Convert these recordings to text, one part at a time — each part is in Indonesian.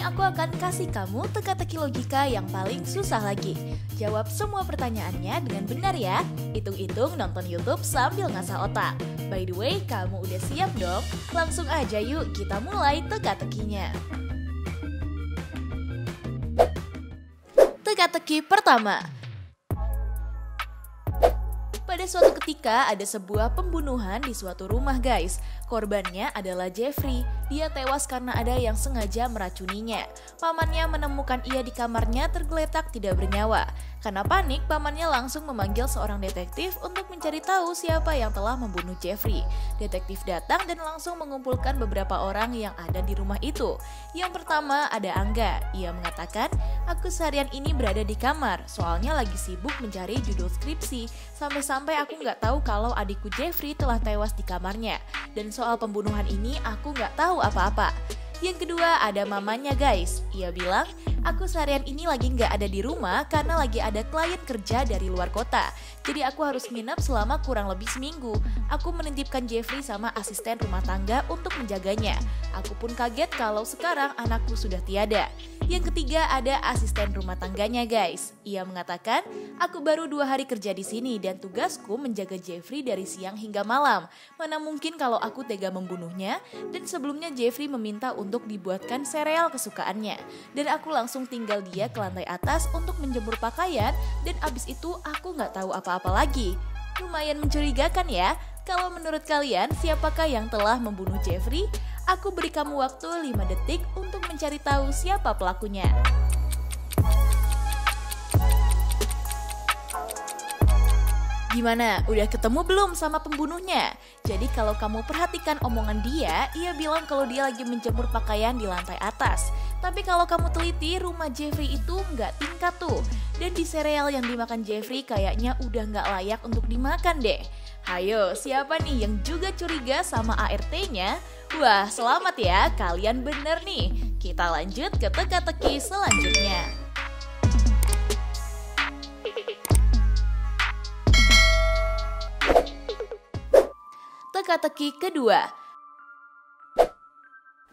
aku akan kasih kamu teka-teki logika yang paling susah lagi. Jawab semua pertanyaannya dengan benar ya. Hitung-hitung nonton YouTube sambil ngasah otak. By the way, kamu udah siap dong? Langsung aja yuk kita mulai teka-tekinya. Teka-teki pertama. Pada suatu ketika ada sebuah pembunuhan di suatu rumah guys. Korbannya adalah Jeffrey. Dia tewas karena ada yang sengaja meracuninya. Pamannya menemukan ia di kamarnya tergeletak tidak bernyawa. Karena panik, pamannya langsung memanggil seorang detektif untuk mencari tahu siapa yang telah membunuh Jeffrey. Detektif datang dan langsung mengumpulkan beberapa orang yang ada di rumah itu. Yang pertama ada Angga. Ia mengatakan, aku seharian ini berada di kamar, soalnya lagi sibuk mencari judul skripsi. Sampai-sampai aku nggak tahu kalau adikku Jeffrey telah tewas di kamarnya. Dan soal pembunuhan ini aku nggak tahu apa-apa. Yang kedua ada mamanya guys. Ia bilang, aku seharian ini lagi nggak ada di rumah karena lagi ada klien kerja dari luar kota. Jadi aku harus nginep selama kurang lebih seminggu. Aku menitipkan Jeffrey sama asisten rumah tangga untuk menjaganya. Aku pun kaget kalau sekarang anakku sudah tiada. Yang ketiga ada asisten rumah tangganya guys. Ia mengatakan, aku baru 2 hari kerja di sini dan tugasku menjaga Jeffrey dari siang hingga malam. Mana mungkin kalau aku tega membunuhnya? Dan sebelumnya Jeffrey meminta untuk dibuatkan sereal kesukaannya. Dan aku langsung tinggal dia ke lantai atas untuk menjemur pakaian dan abis itu aku nggak tahu apa-apa lagi. Lumayan mencurigakan ya. Kalau menurut kalian siapakah yang telah membunuh Jeffrey? Aku beri kamu waktu 5 detik untuk mencari tahu siapa pelakunya. Gimana? Udah ketemu belum sama pembunuhnya? Jadi kalau kamu perhatikan omongan dia, ia bilang kalau dia lagi menjemur pakaian di lantai atas. Tapi kalau kamu teliti, rumah Jeffrey itu nggak tingkat tuh. Dan di sereal yang dimakan Jeffrey kayaknya udah nggak layak untuk dimakan deh. Hayo, siapa nih yang juga curiga sama ART-nya? Wah, selamat ya, kalian bener nih. Kita lanjut ke teka-teki selanjutnya. Teka-teki kedua.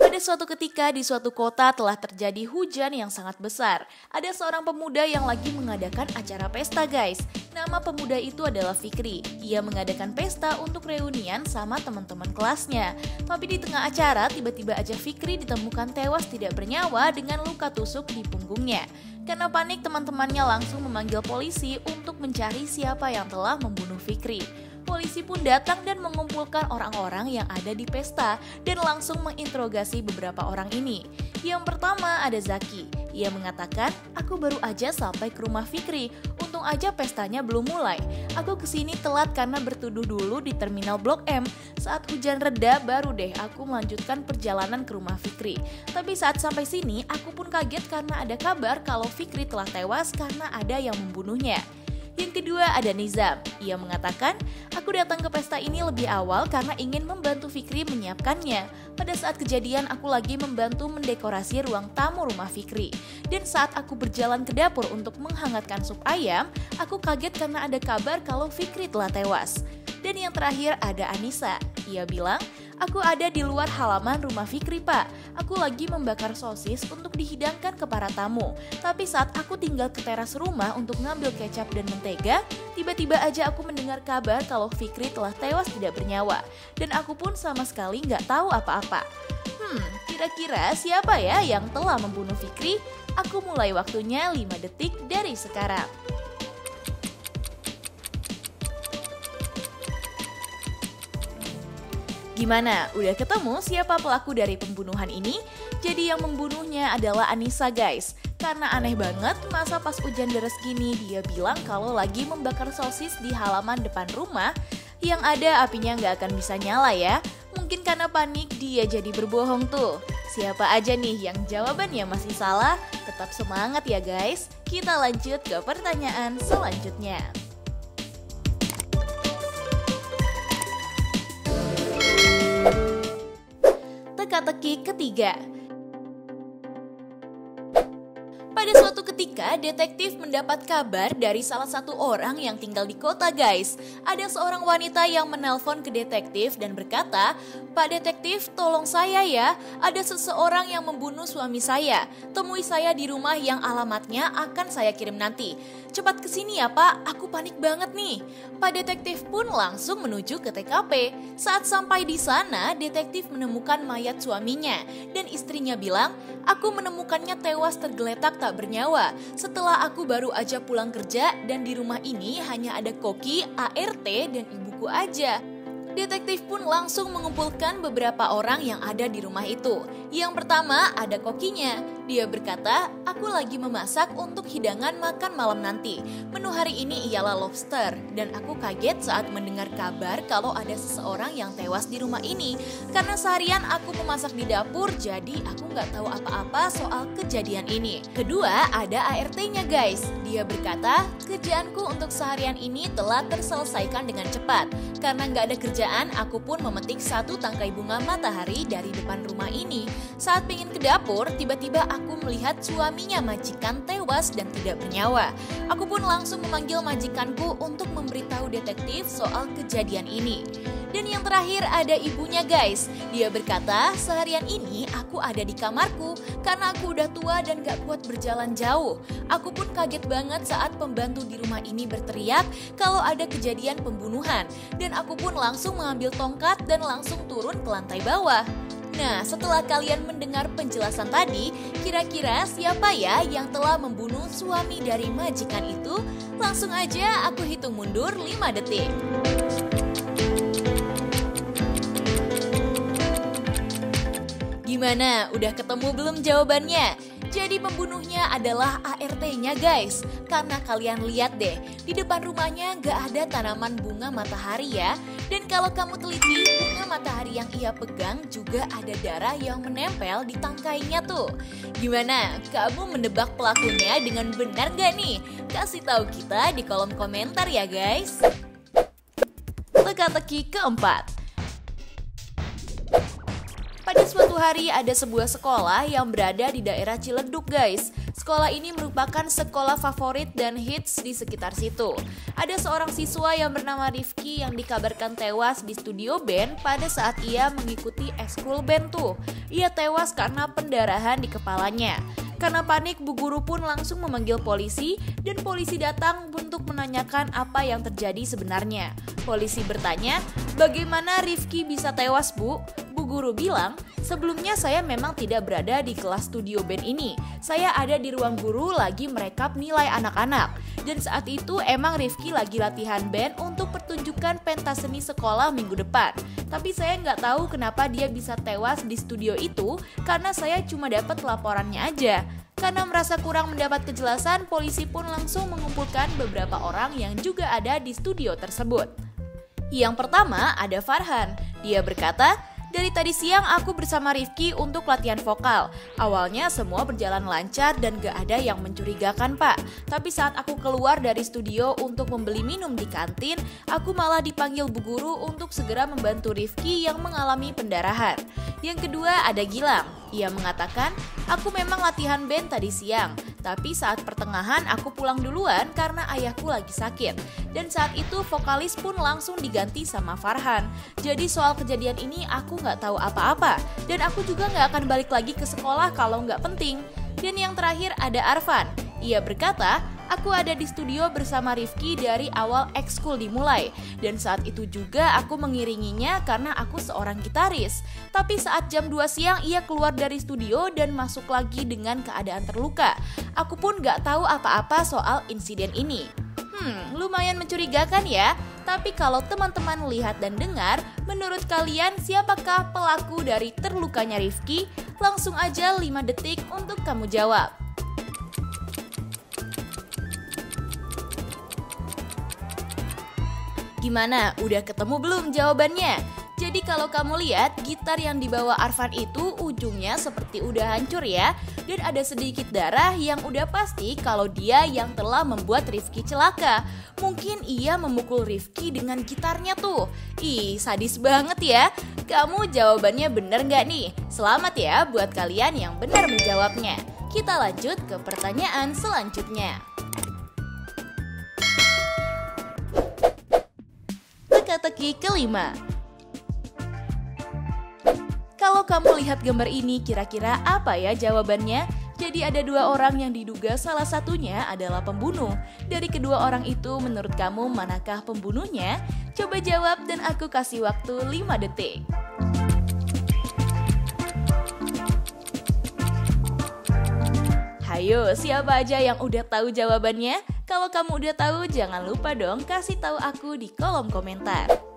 Pada suatu ketika di suatu kota telah terjadi hujan yang sangat besar. Ada seorang pemuda yang lagi mengadakan acara pesta guys. Nama pemuda itu adalah Fikri. Ia mengadakan pesta untuk reunian sama teman-teman kelasnya. Tapi di tengah acara tiba-tiba aja Fikri ditemukan tewas tidak bernyawa dengan luka tusuk di punggungnya. Karena panik teman-temannya langsung memanggil polisi untuk mencari siapa yang telah membunuh Fikri. Polisi pun datang dan mengumpulkan orang-orang yang ada di pesta dan langsung menginterogasi beberapa orang ini. Yang pertama ada Zaki. Ia mengatakan, aku baru aja sampai ke rumah Fikri. Untung aja pestanya belum mulai. Aku kesini telat karena bertuduh dulu di terminal Blok M. Saat hujan reda baru deh aku melanjutkan perjalanan ke rumah Fikri. Tapi saat sampai sini aku pun kaget karena ada kabar kalau Fikri telah tewas karena ada yang membunuhnya. Yang kedua ada Nizam. Ia mengatakan, aku datang ke pesta ini lebih awal karena ingin membantu Fikri menyiapkannya. Pada saat kejadian aku lagi membantu mendekorasi ruang tamu rumah Fikri. Dan saat aku berjalan ke dapur untuk menghangatkan sup ayam, aku kaget karena ada kabar kalau Fikri telah tewas. Dan yang terakhir ada Anissa. Ia bilang, aku ada di luar halaman rumah Fikri pak. Aku lagi membakar sosis untuk dihidangkan ke para tamu. Tapi saat aku tinggal ke teras rumah untuk ngambil kecap dan mentega, tiba-tiba aja aku mendengar kabar kalau Fikri telah tewas tidak bernyawa. Dan aku pun sama sekali nggak tahu apa-apa. Kira-kira siapa ya yang telah membunuh Fikri? Aku mulai waktunya 5 detik dari sekarang. Gimana? Udah ketemu siapa pelaku dari pembunuhan ini? Jadi yang membunuhnya adalah Anissa guys. Karena aneh banget, masa pas hujan deras gini dia bilang kalau lagi membakar sosis di halaman depan rumah, yang ada apinya nggak akan bisa nyala ya. Mungkin karena panik dia jadi berbohong tuh. Siapa aja nih yang jawabannya masih salah? Tetap semangat ya guys. Kita lanjut ke pertanyaan selanjutnya. Teka-teki ketiga. Pada Pada suatu ketika, detektif mendapat kabar dari salah satu orang yang tinggal di kota, guys. Ada seorang wanita yang menelpon ke detektif dan berkata, "Pak detektif, tolong saya ya. Ada seseorang yang membunuh suami saya. Temui saya di rumah yang alamatnya akan saya kirim nanti. Cepat kesini ya Pak, aku panik banget nih." Pak detektif pun langsung menuju ke TKP. Saat sampai di sana, detektif menemukan mayat suaminya. Dan istrinya bilang, "Aku menemukannya tewas tergeletak tak bernyawa. Setelah aku baru aja pulang kerja dan di rumah ini hanya ada koki, ART, dan ibuku aja." Detektif pun langsung mengumpulkan beberapa orang yang ada di rumah itu. Yang pertama ada kokinya. Dia berkata, "Aku lagi memasak untuk hidangan makan malam nanti. Menu hari ini ialah lobster. Dan aku kaget saat mendengar kabar kalau ada seseorang yang tewas di rumah ini. Karena seharian aku memasak di dapur, jadi aku nggak tahu apa-apa soal kejadian ini." Kedua ada ART-nya, guys. Dia berkata, "Kerjaanku untuk seharian ini telah terselesaikan dengan cepat. Karena nggak ada kerjaan, aku pun memetik satu tangkai bunga matahari dari depan rumah ini. Saat pingin ke dapur, tiba-tiba aku melihat suaminya majikan tewas dan tidak bernyawa. Aku pun langsung memanggil majikanku untuk memberitahu detektif soal kejadian ini." Dan yang terakhir ada ibunya, guys. Dia berkata, "Seharian ini aku ada di kamarku karena aku udah tua dan gak kuat berjalan jauh. Aku pun kaget banget saat pembantu di rumah ini berteriak kalau ada kejadian pembunuhan. Dan aku pun langsung mengambil tongkat dan langsung turun ke lantai bawah." Nah, setelah kalian mendengar penjelasan tadi, kira-kira siapa ya yang telah membunuh suami dari majikan itu? Langsung aja aku hitung mundur 5 detik. Gimana? Udah ketemu belum jawabannya? Jadi pembunuhnya adalah ART-nya, guys. Karena kalian lihat deh, di depan rumahnya gak ada tanaman bunga matahari ya. Dan kalau kamu teliti, bunga matahari yang ia pegang juga ada darah yang menempel di tangkainya tuh. Gimana? Kamu menebak pelakunya dengan benar gak nih? Kasih tahu kita di kolom komentar ya, guys. Teka-teki keempat. Pada suatu hari ada sebuah sekolah yang berada di daerah Ciledug, guys. Sekolah ini merupakan sekolah favorit dan hits di sekitar situ. Ada seorang siswa yang bernama Rifki yang dikabarkan tewas di studio band pada saat ia mengikuti ekskul band tuh. Ia tewas karena pendarahan di kepalanya. Karena panik, bu guru pun langsung memanggil polisi dan polisi datang untuk menanyakan apa yang terjadi sebenarnya. Polisi bertanya, "Bagaimana Rifki bisa tewas, Bu?" Bu guru bilang, "Sebelumnya saya memang tidak berada di kelas studio band ini. Saya ada di ruang guru lagi merekap nilai anak-anak. Dan saat itu emang Rifki lagi latihan band untuk pertunjukan pentas seni sekolah minggu depan. Tapi saya nggak tahu kenapa dia bisa tewas di studio itu karena saya cuma dapat laporannya aja." Karena merasa kurang mendapat kejelasan, polisi pun langsung mengumpulkan beberapa orang yang juga ada di studio tersebut. Yang pertama ada Farhan. Dia berkata, "Dari tadi siang aku bersama Rifki untuk latihan vokal. Awalnya semua berjalan lancar dan gak ada yang mencurigakan, Pak. Tapi saat aku keluar dari studio untuk membeli minum di kantin, aku malah dipanggil bu guru untuk segera membantu Rifki yang mengalami pendarahan." Yang kedua ada Gilang. Ia mengatakan, "Aku memang latihan band tadi siang, tapi saat pertengahan aku pulang duluan karena ayahku lagi sakit. Dan saat itu vokalis pun langsung diganti sama Farhan. Jadi soal kejadian ini aku nggak tahu apa-apa, dan aku juga nggak akan balik lagi ke sekolah kalau nggak penting." Dan yang terakhir ada Arfan. Ia berkata, "Aku ada di studio bersama Rifki dari awal ekskul dimulai. Dan saat itu juga aku mengiringinya karena aku seorang gitaris. Tapi saat jam 2 siang ia keluar dari studio dan masuk lagi dengan keadaan terluka. Aku pun gak tahu apa-apa soal insiden ini." Lumayan mencurigakan ya. Tapi kalau teman-teman lihat dan dengar, menurut kalian siapakah pelaku dari terlukanya Rifki? Langsung aja 5 detik untuk kamu jawab. Gimana? Udah ketemu belum jawabannya? Jadi kalau kamu lihat, gitar yang dibawa Arfan itu ujungnya seperti udah hancur ya. Dan ada sedikit darah yang udah pasti kalau dia yang telah membuat Rifki celaka. Mungkin ia memukul Rifki dengan gitarnya tuh. Ih, sadis banget ya. Kamu jawabannya bener gak nih? Selamat ya buat kalian yang benar menjawabnya. Kita lanjut ke pertanyaan selanjutnya. Teka-teki kelima. Kalau kamu lihat gambar ini, kira-kira apa ya jawabannya? Jadi ada dua orang yang diduga salah satunya adalah pembunuh. Dari kedua orang itu, menurut kamu manakah pembunuhnya? Coba jawab dan aku kasih waktu 5 detik. Hayo, siapa aja yang udah tahu jawabannya? Kalau kamu udah tahu, jangan lupa dong kasih tahu aku di kolom komentar.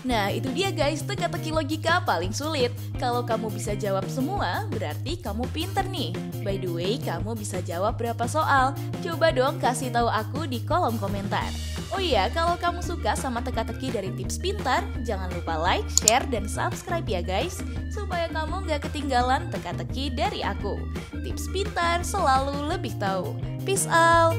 Nah, itu dia guys, teka-teki logika paling sulit. Kalau kamu bisa jawab semua, berarti kamu pinter nih. By the way, kamu bisa jawab berapa soal? Coba dong kasih tahu aku di kolom komentar. Oh iya, kalau kamu suka sama teka-teki dari Tips Pintar, jangan lupa like, share, dan subscribe ya guys, supaya kamu gak ketinggalan teka-teki dari aku. Tips Pintar selalu lebih tahu. Peace out!